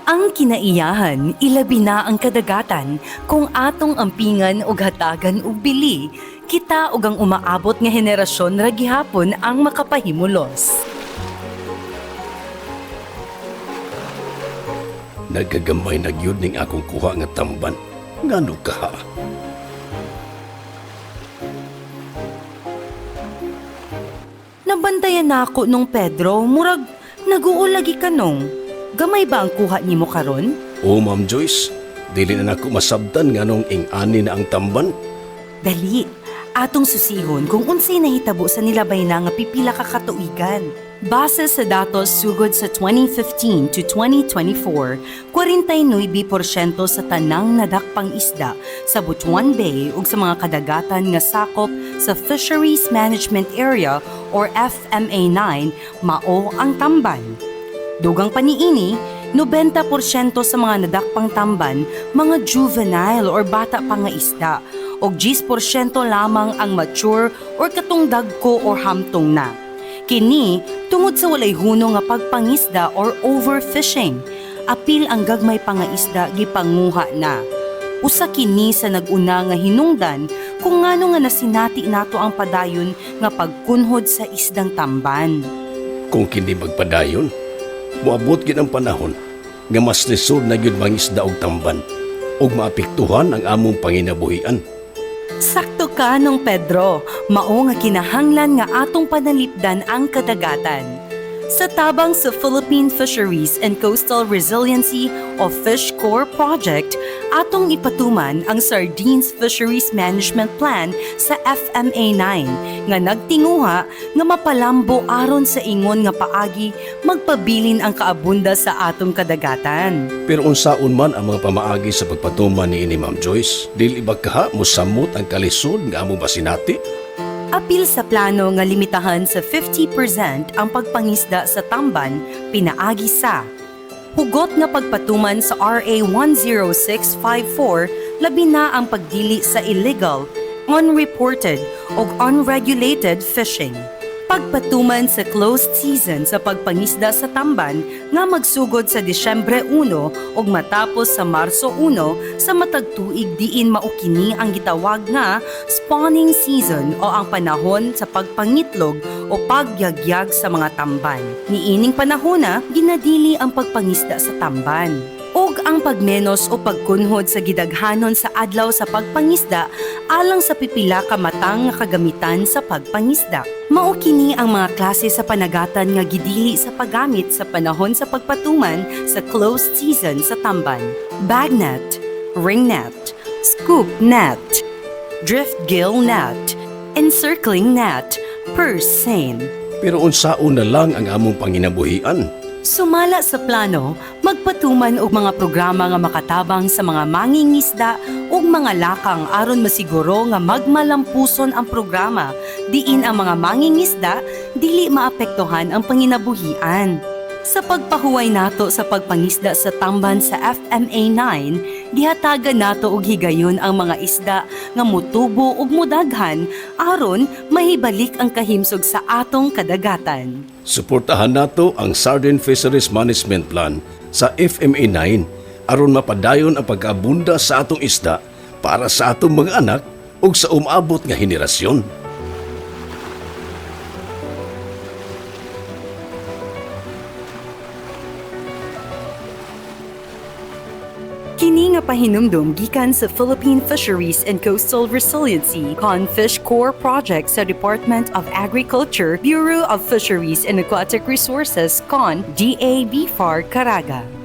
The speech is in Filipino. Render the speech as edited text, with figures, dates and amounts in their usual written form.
Ang kinaiyahan, ilabi na ang kadagatan, kung atong ampingan og hatagan og bili, kita og ang umaabot nga henerasyon ra gihapon ang makapahimulos. Nagagamay na gyud ning akong kuha nga tamban. Ngano ka? Nabantayan na ako nung Pedro, murag naguulagi ka nung. Gamay ba ang kuha nimo karon? O Ma'am Joyce, dili na nako masabtan nganong ing-ani na ang tamban. Dali, atong susihon kung unsay nahitabo sa nilabay na nga pipila ka katuigan. Base sa datos sugod sa 2015 to 2024, 49% sa tanang nadakpang isda sa Butuan Bay ug sa mga kadagatan nga sakop sa Fisheries Management Area or FMA9 mao ang tamban. Dugang paniini, 90% sa mga nadakpang tamban mga juvenile or bata pa nga isda ug 10% lamang ang mature or katong dagko or hamtong na. Kini tungod sa walay huno nga pagpangisda or overfishing. Apil ang gagmay pa nga isda gipanguha na. Usa kini sa naguna nga hinungdan kung ngano nga nasinati nato ang padayon nga pagkunhod sa isdang tamban. Kung kini magpadayon, moabot gid ang panahon nga mas lisod na gyud mangisda og tamban ug maapektuhan ang among panginabuhian. Sakto ka nung Pedro, mao nga kinahanglan nga atong panalipdan ang kadagatan. Sa tabang sa Philippine Fisheries and Coastal Resiliency o Fish Corps Project, atong ipatuman ang Sardines Fisheries Management Plan sa FMA9 nga nagtinguha nga mapalambo aron sa ingon nga paagi magpabilin ang kaabunda sa atong kadagatan. Pero unsaon man ang mga pamaagi sa pagpatuman ni Ma'am Joyce, dili ba kaha mosamot ang kalisod nga among basinati? Apil sa plano nga limitahan sa 50% ang pagpangisda sa tamban, pinaagi sa hugot nga pagpatuman sa RA 10654, labi na ang pagdili sa illegal, unreported o unregulated fishing. Pagpatuman sa closed season sa pagpangisda sa tamban nga magsugod sa Disyembre 1 ug matapos sa Marso 1 sa matag tuig diin maukini ang gitawag nga spawning season o ang panahon sa pagpangitlog o pagyagyag sa mga tamban. Niining panahona ginadili ang pagpangisda sa tamban. Og ang pagmenos o pagkunhod sa gidaghanon sa adlaw sa pagpangisda alang sa pipila ka matang nga kagamitan sa pagpangisda. Mao kini ang mga klase sa panagatan nga gidili sa paggamit sa panahon sa pagpatuman sa closed season sa tamban. Bagnet, ringnet, scoop net, drift gill net, encircling net, purse seine. Pero unsaon na lang ang among panginabuhian? Sumala sa plano, magpatuman og mga programa nga makatabang sa mga mangingisda ug mga lakang aron masiguro nga magmalampuson ang programa, diin ang mga mangingisda dili maapektuhan ang panginabuhian. Sa pagpahuway nato sa pagpangisda sa tamban sa FMA9, gihatagan nato og higayon ang mga isda nga mutubo ug mudaghan aron mahibalik ang kahimsog sa atong kadagatan. Suportahan nato ang Sardine Fisheries Management Plan sa FMA9 aron mapadayon ang pag-abunda sa atong isda para sa atong mga anak ug sa umabot nga henerasyon. Kini nga pahinumdum gikan sa Philippine Fisheries and Coastal Resiliency con Fish Corps Project sa Department of Agriculture, Bureau of Fisheries and Aquatic Resources con DA BFAR Caraga.